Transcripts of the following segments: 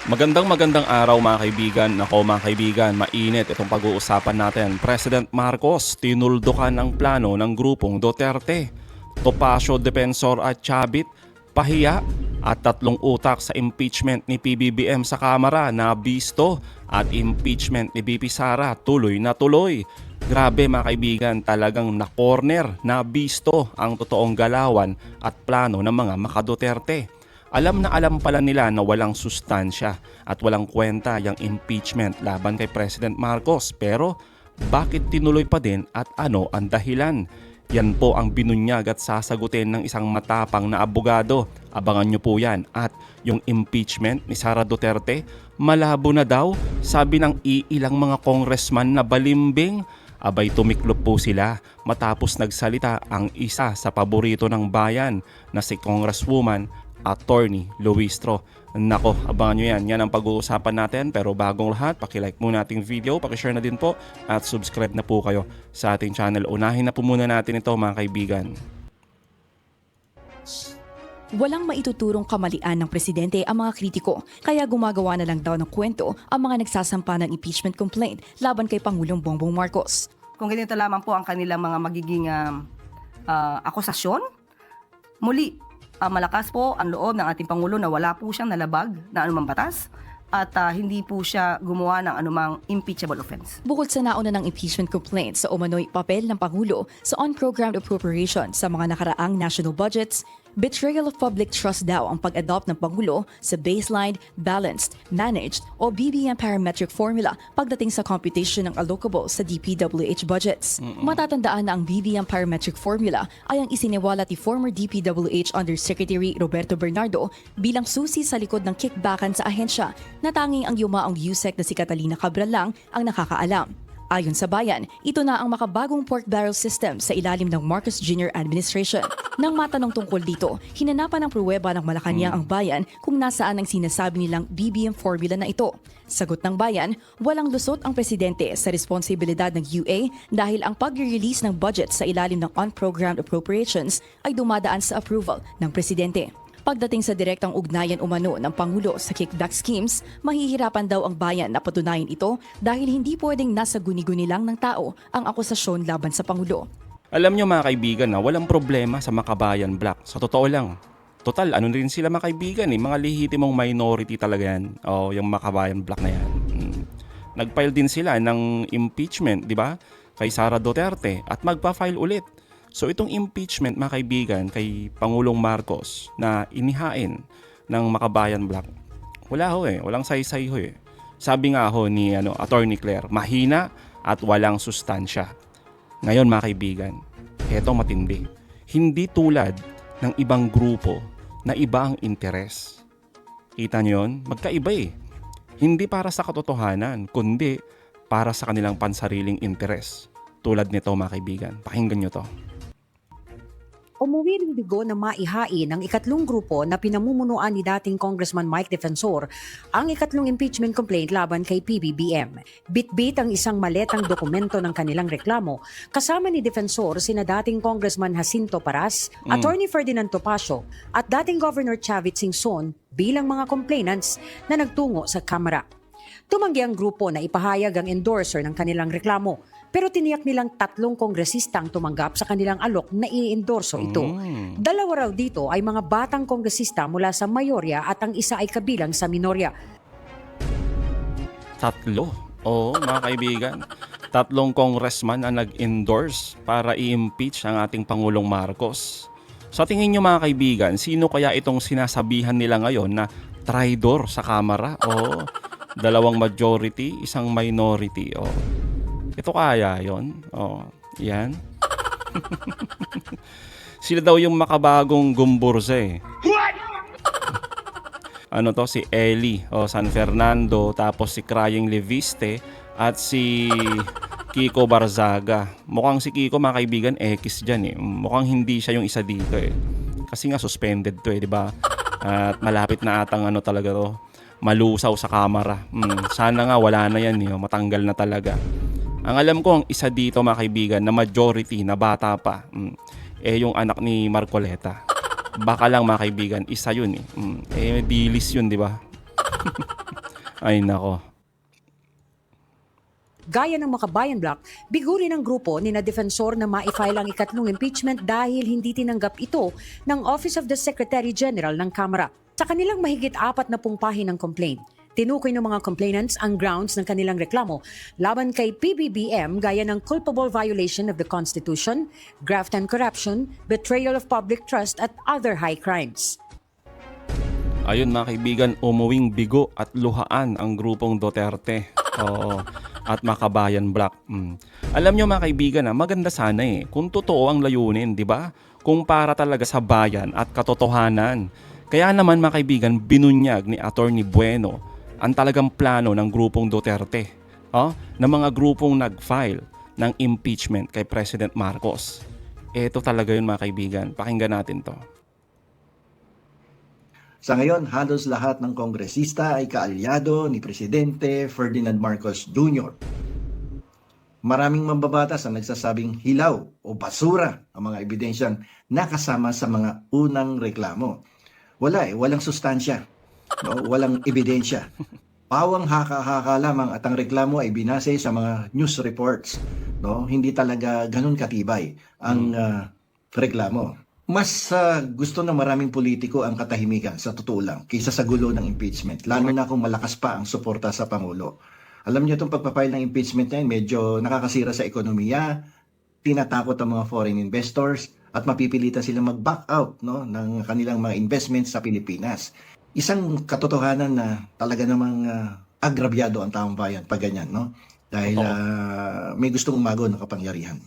Magandang araw mga kaibigan. Nako mga kaibigan, mainit itong pag-uusapan natin. President Marcos tinuldukan ang plano ng grupong Duterte. Topacio, Defensor at Chavit, pahiya at tatlong utak sa impeachment ni PBBM sa Kamara na bisto at impeachment ni BP Sara tuloy na tuloy. Grabe mga kaibigan, talagang na-corner, na bisto ang totoong galawan at plano ng mga maka-Duterte. Alam na alam pala nila na walang sustansya at walang kwenta yung impeachment laban kay President Marcos. Pero bakit tinuloy pa din at ano ang dahilan? Yan po ang binunyag at sasagutin ng isang matapang na abogado. Abangan nyo po yan. At yung impeachment ni Sara Duterte, malabo na daw, sabi ng iilang mga congressman na balimbing. Abay tumiklop po sila matapos nagsalita ang isa sa paborito ng bayan na si Congresswoman Attorney Luistro. Nako, abangan nyo yan. Yan ang pag-uusapan natin. Pero bagong lahat, pakilike muna ating video, pakishare na din po at subscribe na po kayo sa ating channel. Unahin na po muna natin ito mga kaibigan. Walang maituturong kamalian ng presidente ang mga kritiko, kaya gumagawa na lang daw ng kwento ang mga nagsasampa ng impeachment complaint laban kay Pangulong Bongbong Marcos. Kung ganito lamang po ang kanilang mga magiging akusasyon, muli, malakas po ang loob ng ating Pangulo na wala po siyang nalabag na anumang batas at hindi po siya gumawa ng anumang impeachable offense. Bukod sa nauna ng impeachment complaint sa umano'y papel ng Pangulo sa unprogrammed appropriation sa mga nakaraang national budgets, betrayal of public trust daw ang pag-adopt ng Pangulo sa baseline, balanced, managed o BBM parametric formula pagdating sa computation ng allocable sa DPWH budgets. Matatandaan na ang BBM parametric formula ay ang isiniwalat ni former DPWH Undersecretary Roberto Bernardo bilang susi sa likod ng kickbackan sa ahensya na tanging ang yumaong USEC na si Catalina Cabral lang ang nakakaalam. Ayon sa bayan, ito na ang makabagong pork barrel system sa ilalim ng Marcos Jr. administration. Nang matanong tungkol dito, hinanapan ng pruweba ng Malacanang ang bayan kung nasaan ang sinasabi nilang BBM formula na ito. Sagot ng bayan, walang lusot ang presidente sa responsibilidad ng UA dahil ang pag-release ng budget sa ilalim ng unprogrammed appropriations ay dumadaan sa approval ng presidente. Pagdating sa direktang ugnayan umano ng Pangulo sa kickback schemes, mahihirapan daw ang bayan na patunayan ito dahil hindi pwedeng nasa guni-guni lang ng tao ang akusasyon laban sa Pangulo. Alam nyo mga kaibigan na walang problema sa Makabayan Black. Sa totoo lang. Total, ano rin sila mga kaibigan mga lehitimong minority talaga yan. O yung Makabayan Black na yan. Nag-file din sila ng impeachment, di ba? Kay Sara Duterte at magpa-file ulit. So itong impeachment mga kaibigan kay Pangulong Marcos na inihain ng Makabayan Black, wala ho walang saysay ho Sabi nga ho ni Attorney Claire, mahina at walang sustansya. Ngayon mga kaibigan, eto matindi. Hindi tulad ng ibang grupo na iba ang interes. Kita nyo yun? Magkaiba Hindi para sa katotohanan, kundi para sa kanilang pansariling interes. Tulad nito mga kaibigan, pakinggan nyo to. Umuwi ng bigo na maihain ng ikatlong grupo na pinamumunuan ni dating Congressman Mike Defensor ang ikatlong impeachment complaint laban kay PBBM. Bitbit ang isang maletang dokumento ng kanilang reklamo kasama ni Defensor sina dating Congressman Jacinto Paras, Attorney Ferdinand Topacio at dating Governor Chavit Singson bilang mga complainants na nagtungo sa Kamara. Tumanggi ang grupo na ipahayag ang endorser ng kanilang reklamo pero tiniyak nilang tatlong kongresistang tumanggap sa kanilang alok na i-endorso ito. Dalawa raw dito ay mga batang kongresista mula sa mayorya at ang isa ay kabilang sa minorya. Tatlo. Oo, mga kaibigan. Tatlong congressman ang nag-endorse para i-impeach ang ating Pangulong Marcos. Sa tingin nyo mga kaibigan, sino kaya itong sinasabihan nila ngayon na traidor sa Kamara? Oo, dalawang majority, isang minority. Oo. Ito kaya yon. Yan. Sila daw yung makabagong gumburse. Ano to? Si Eli, San Fernando, tapos si Crying Leviste, at si Kiko Barzaga. Mukhang si Kiko mga kaibigan, X dyan Mukhang hindi siya yung isa dito Kasi nga suspended to di ba? At malapit na atang talaga to. Malusaw sa Kamara. Sana nga wala na yan matanggal na talaga. Ang alam ko, ang isa dito mga kaibigan na majority na bata pa, yung anak ni Marcoleta. Baka lang mga kaibigan, isa yun dilis yun, di ba? Ay nako. Gaya ng Makabayan Block, bigo rin ang grupo ni na defensor na ma-file ang ikatlong impeachment dahil hindi tinanggap ito ng Office of the Secretary General ng Kamara. Sa kanilang mahigit 40 pahinang complaint, tinukoy ng mga complainants ang grounds ng kanilang reklamo laban kay PBBM gaya ng culpable violation of the Constitution, graft and corruption, betrayal of public trust at other high crimes. Ayun mga kaibigan, umuwing bigo at luhaan ang grupong Duterte. Oo. At Makabayan Block. Alam nyo mga kaibigan, maganda sana kung totoo ang layunin, di ba? Kung para talaga sa bayan at katotohanan. Kaya naman mga kaibigan, binunyag ni Attorney Bueno ang talagang plano ng grupong Duterte. Na mga grupong nag-file ng impeachment kay President Marcos. Ito talaga yun mga kaibigan. Pakinggan natin to. Sa ngayon, halos lahat ng kongresista ay kaalyado ni Presidente Ferdinand Marcos Jr. Maraming mambabatas ang nagsasabing hilaw o basura ang mga ebidensyang nakasama sa mga unang reklamo. Walang sustansya, no? Walang ebidensya. Pawang haka-haka lamang at ang reklamo ay binase sa mga news reports. No? Hindi talaga ganun katibay ang reklamo. Mas gusto ng maraming politiko ang katahimikan sa totoo lang kaysa sa gulo ng impeachment. Lalo na kung malakas pa ang suporta sa Pangulo. Alam niyo itong pagpapile ng impeachment na yun, medyo nakakasira sa ekonomiya, tinatakot ang mga foreign investors at mapipilitan silang mag-back out, no, ng kanilang mga investments sa Pilipinas. Isang katotohanan na talaga namang agrabyado ang taong bayan pag ganyan, no? Dahil may gustong umago ng kapangyarihan.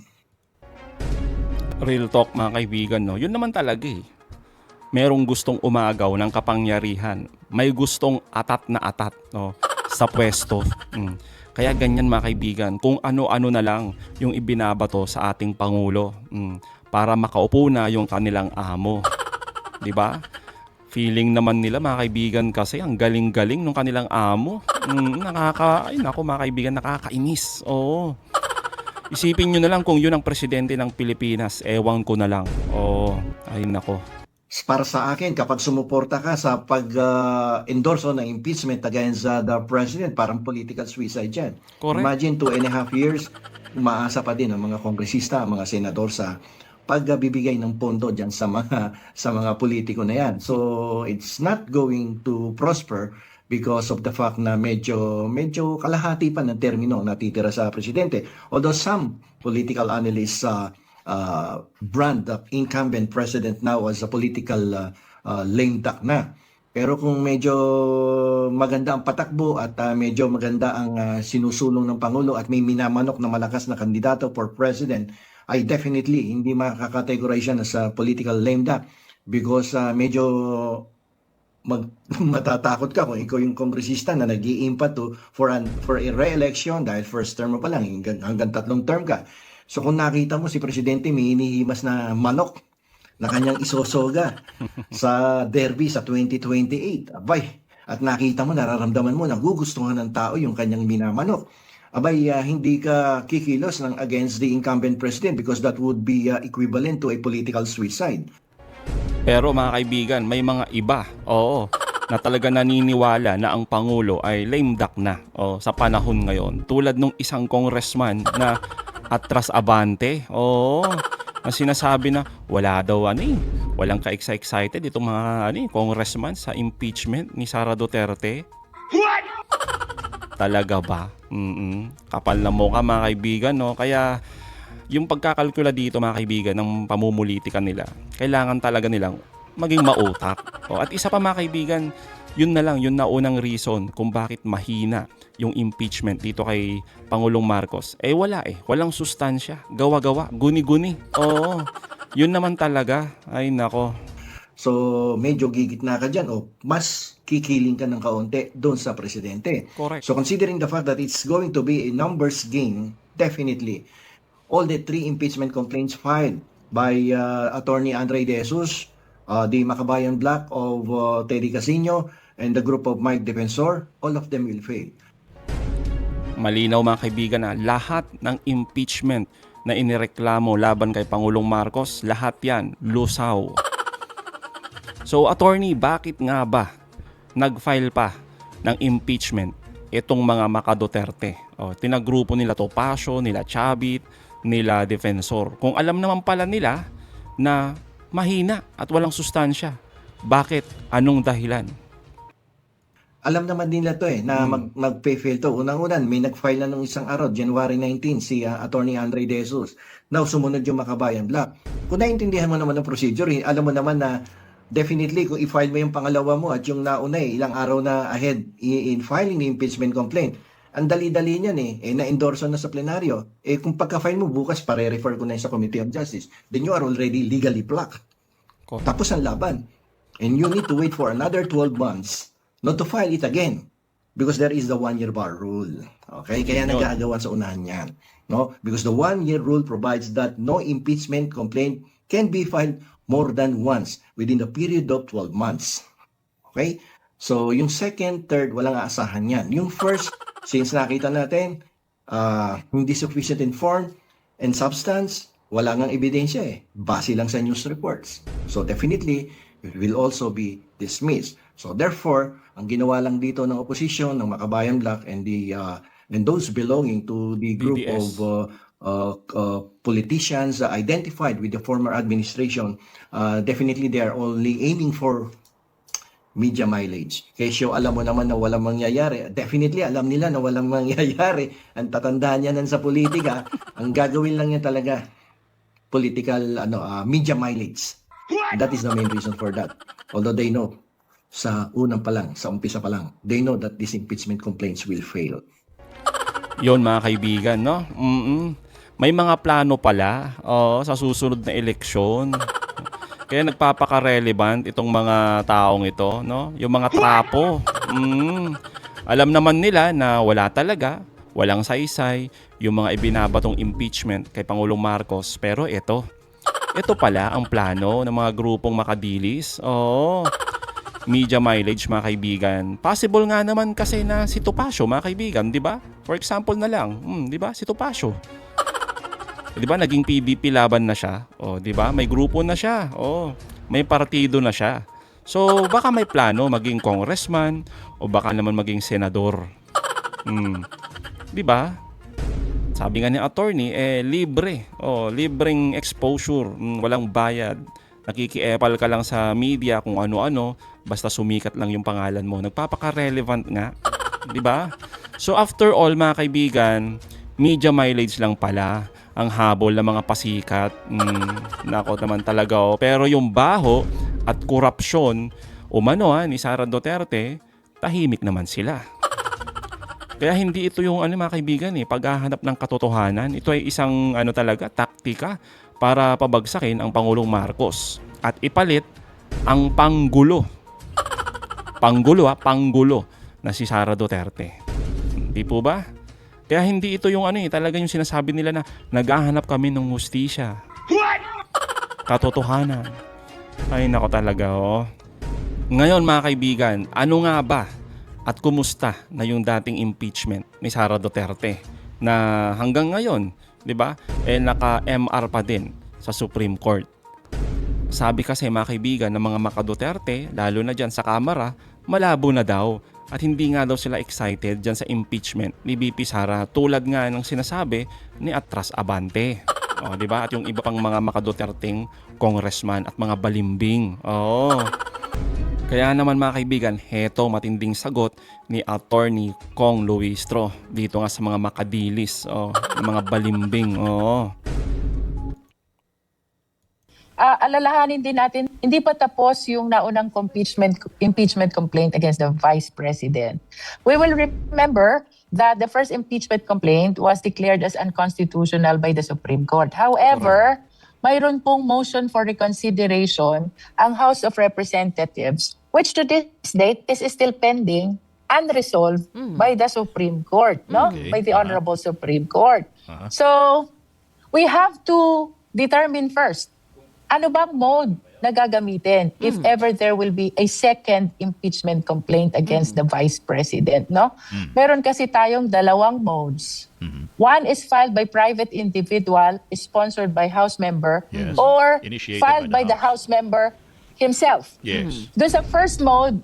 Real talk mga kaibigan, no? Yun naman talaga Merong gustong umagaw ng kapangyarihan. May gustong atat na atat, no? Sa pwesto. Kaya ganyan mga kaibigan, kung ano-ano na lang yung ibinabato sa ating Pangulo para makaupo na yung kanilang amo. Di ba? Feeling naman nila mga kaibigan kasi ang galing-galing ng kanilang amo. Ay nako mga kaibigan, nakakainis. Oo. Isipin nyo na lang kung yun ang presidente ng Pilipinas, ewan ko na lang. Ay nako. Para sa akin, kapag sumuporta ka sa pag-endorse ng impeachment against the president, parang political suicide yan. Correct. Imagine 2.5 years, umaasa pa din ang mga kongresista, ang mga senador sa pagbibigay ng pondo dyan sa mga politiko na yan. So, it's not going to prosper because of the fact na medyo kalahati pa ng termino natitira sa presidente. Although some political analysts brand the incumbent president now as a political lame duck na. Pero kung medyo maganda ang patakbo at medyo maganda ang sinusulong ng Pangulo at may minamanok na malakas na kandidato for president, ay definitely hindi makakategorize siya as a political lame duck because medyo matatakot ka kung ikaw yung kongresista na nag-i-impa for a re-election dahil first term mo pa lang hanggang 3 term ka. So kung nakita mo si Presidente may hinihimas na manok na kanyang isosoga sa derby sa 2028, abay, at nakita mo, nararamdaman mo, nagugustuhan ng tao yung kanyang minamanok, abay, hindi ka kikilos ng against the incumbent president because that would be equivalent to a political suicide. Pero mga kaibigan, may mga iba, na talaga naniniwala na ang Pangulo ay lame duck na sa panahon ngayon. Tulad nung isang congressman na atras abante, na sinasabi na wala daw walang ka-excited itong mga congressman sa impeachment ni Sara Duterte. What? Talaga ba? Kapal na mukha mga kaibigan, no? Kaya yung pagkakalkula dito mga kaibigan ng pamumulitika nila, kailangan talaga nilang maging mautak. At isa pa mga kaibigan, yun na lang, yun na unang reason kung bakit mahina yung impeachment dito kay Pangulong Marcos. Walang sustansya, gawa-gawa, guni-guni. Yun naman talaga, ay nako. So medyo gigit na ka dyan o mas kikiling ka ng kaunti doon sa presidente. Correct. So considering the fact that it's going to be a numbers game, definitely, all the 3 impeachment complaints filed by Attorney Andre De Jesus, the Makabayan Block of Teddy Casino, and the group of Mike Defensor, all of them will fail. Malinaw mga kaibigan na lahat ng impeachment na inireklamo laban kay Pangulong Marcos, lahat yan lusaw. So attorney, bakit nga ba nag-file pa ng impeachment itong mga maka-Duterte. Tinagrupo nila Topacio, nila Chavit, nila Defensor. Kung alam naman pala nila na mahina at walang sustansya, bakit? Anong dahilan? Alam naman nila to na mag-fail to. Unang-unan, may nag-file na nung isang araw, January 19, si Attorney Andre De Jesus. Now, sumunod yung Makabayan Black. Kung naintindihan mo naman ang procedure, alam mo naman na definitely kung i-file mo yung pangalawa mo at yung nauna ilang araw na ahead in filing the impeachment complaint, ang dali-dali niyan na-endorse na sa plenaryo. Kung pagka-file mo bukas, pare-refer ko na sa Committee of Justice, then you are already legally blocked. Tapos ang laban. And you need to wait for another 12 months not to file it again because there is the 1-year bar rule. Okay? Kaya nag-aagawan sa unahan yan. No? Because the 1-year rule provides that no impeachment complaint can be filed more than once within the period of 12 months. Okay? So, yung second, third, walang aasahan yan. Yung first, since nakita natin, hindi sufficient in form and substance, wala ngang ebidensya Base lang sa news reports. So, definitely, it will also be dismissed. So, therefore, ang ginawa lang dito ng opposition, ng Makabayan Black, and those belonging to the group BDS. of politicians identified with the former administration, definitely they are only aiming for media mileage. Kesyo, alam mo naman na walang mangyayari. Definitely, alam nila na walang mangyayari. Ang tatandaan niya sa politika, ang gagawin lang niya talaga, political media mileage. That is the main reason for that. Although they know, sa unang pa lang, sa umpisa pa lang, they know that these impeachment complaints will fail. Yon mga kaibigan, no? May mga plano pala sa susunod na eleksyon. Kaya nagpapaka-relevant itong mga taong ito, no? Yung mga trapo. Alam naman nila na wala talaga, walang saysay, yung mga ibinabatong impeachment kay Pangulong Marcos. Pero ito pala ang plano ng mga grupong makadilis. Media mileage mga kaibigan. Possible nga naman kasi na si Topacio mga kaibigan, di ba? For example na lang, di ba? Si Topacio. Di ba naging PBP laban na siya? Di ba? May grupo na siya. May partido na siya. So baka may plano maging congressman o baka naman maging senador. Di ba? Sabi nga ni attorney, libre. Libreng exposure, walang bayad. Nakikiepal ka lang sa media kung ano-ano, basta sumikat lang yung pangalan mo. Nagpapaka-relevant nga. Di ba? So after all mga kaibigan, media mileage lang pala ang habol ng mga pasikat. Nako naman talaga. Pero yung baho at korupsyon, ni Sara Duterte, tahimik naman sila. Kaya hindi ito yung mga kaibigan paghahanap ng katotohanan. Ito ay isang talaga taktika para pabagsakin ang Pangulong Marcos at ipalit ang panggulo. Panggulo na si Sara Duterte. Hindi po ba? Kaya hindi ito yung talaga yung sinasabi nila na naghahanap kami ng hustisya. Katotohanan. Ay nako talaga Ngayon mga kaibigan, ano nga ba at kumusta na yung dating impeachment ni Sara Duterte na hanggang ngayon, 'di ba? Naka-MR pa din sa Supreme Court. Sabi kasi mga kaibigan ng mga maka-Duterte, lalo na diyan sa Kamara, malabo na daw at hindi nga daw sila excited diyan sa impeachment ni VP Sara tulad nga ng sinasabi ni Atras Abante. 'Di ba? At yung iba pang mga maka-Duterteng congressman at mga balimbing. Kaya naman mga kaibigan, heto matinding sagot ni Attorney Kong Luistro dito nga sa mga makadilis, mga balimbing. Alalahanin din natin, hindi pa tapos yung naunang impeachment complaint against the Vice President. We will remember that the first impeachment complaint was declared as unconstitutional by the Supreme Court. However, mayroon pong motion for reconsideration ang House of Representatives, which to this date is still pending, unresolved by the Supreme Court, by the Honorable Supreme Court. So, we have to determine first, ano bang mode na gagamitin if ever there will be a second impeachment complaint against the Vice President, Meron kasi tayong dalawang modes. One is filed by private individual, sponsored by House member, or Initiated filed by by the House member himself. Yes. Doon sa first mode,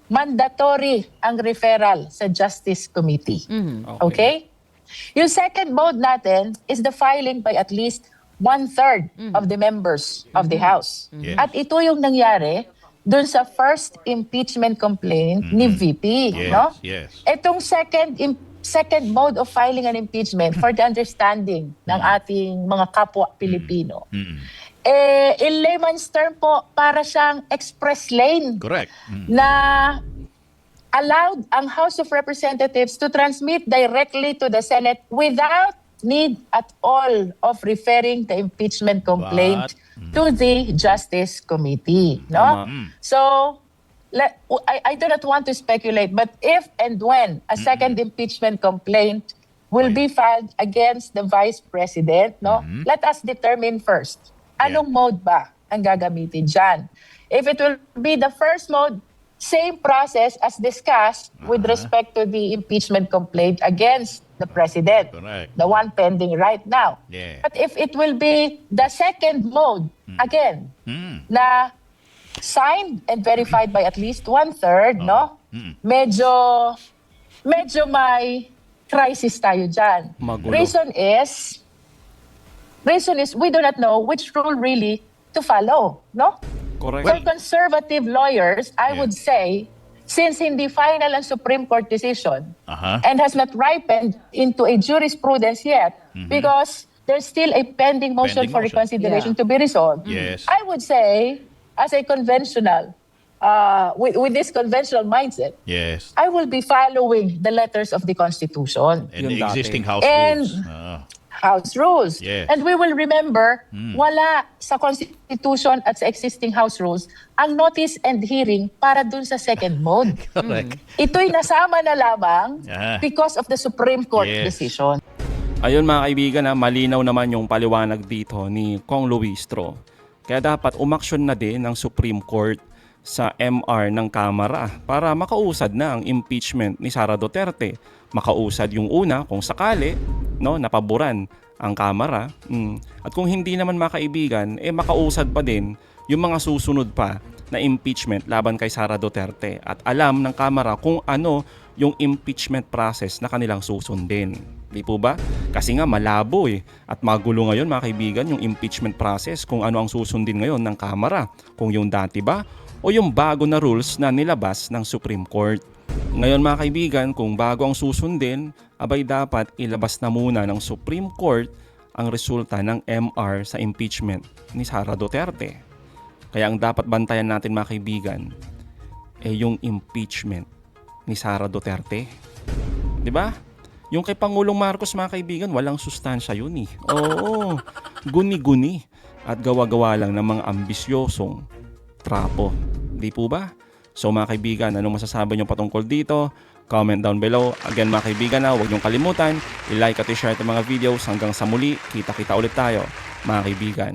mandatory ang referral sa Justice Committee. Okay? Yung second mode natin is the filing by at least 1/3 of the members of the House. Yes. At ito yung nangyari dun sa first impeachment complaint ni VP. Yes, No? yes. Itong second mode of filing an impeachment for the understanding ng ating mga kapwa Pilipino. In layman's term po, para siyang express lane Correct. na allowed ang House of Representatives to transmit directly to the Senate without need at all of referring the impeachment complaint to the Justice Committee. No? So, I do not want to speculate, but if and when a second impeachment complaint will be filed against the Vice President, no, let us determine first, anong mode ba ang gagamitin dyan? If it will be the first mode, same process as discussed with respect to the impeachment complaint against the President, Correct. the one pending right now. Yeah. But if it will be the second mode, again, na signed and verified by at least 1/3, no? Medyo may crisis tayo dyan. Magulo. Reason is we do not know which rule really to follow, no? Correct. For conservative lawyers, I would say, since hindi final ang Supreme Court decision and has not ripened into a jurisprudence yet, because there's still a pending motion Pending for motion. reconsideration to be resolved, Yes. I would say, as a conventional, with this conventional mindset, Yes. I will be following the letters of the Constitution. And the Yung dati. existing House And- rules. House rules. Yes. And we will remember, wala sa Constitution at sa existing House rules ang notice and hearing para dun sa second mode. Correct. Ito'y nasama na lamang Ah. because of the Supreme Court Yes. decision. Ayun mga kaibigan, malinaw naman yung paliwanag dito ni Kong Luistro. Kaya dapat umaksyon na din ng Supreme Court sa MR ng Kamara para makausad na ang impeachment ni Sara Duterte. Makausad yung una kung sakali, no, napaboran ang Kamara. At kung hindi naman mga kaibigan, makausad pa din yung mga susunod pa na impeachment laban kay Sara Duterte. At alam ng Kamara kung ano yung impeachment process na kanilang susundin. Di po ba? Kasi nga malabo at magulo ngayon mga kaibigan yung impeachment process kung ano ang susundin ngayon ng Kamara. Kung yung dati ba o yung bago na rules na nilabas ng Supreme Court. Ngayon mga kaibigan, kung bago ang susundin, abay dapat ilabas na muna ng Supreme Court ang resulta ng MR sa impeachment ni Sara Duterte. Kaya ang dapat bantayan natin mga kaibigan yung impeachment ni Sara Duterte. 'Di ba? Yung kay Pangulong Marcos mga kaibigan, walang sustansya yun eh. Oo, guni-guni at gawa-gawa lang ng mga ambisyosong trapo. Di po ba? So mga kaibigan, anong masasabi nyo patungkol dito? Comment down below. Again mga kaibigan, huwag niyong kalimutan, i-like at i-share itong mga videos. Hanggang sa muli, kita-kita ulit tayo mga kaibigan.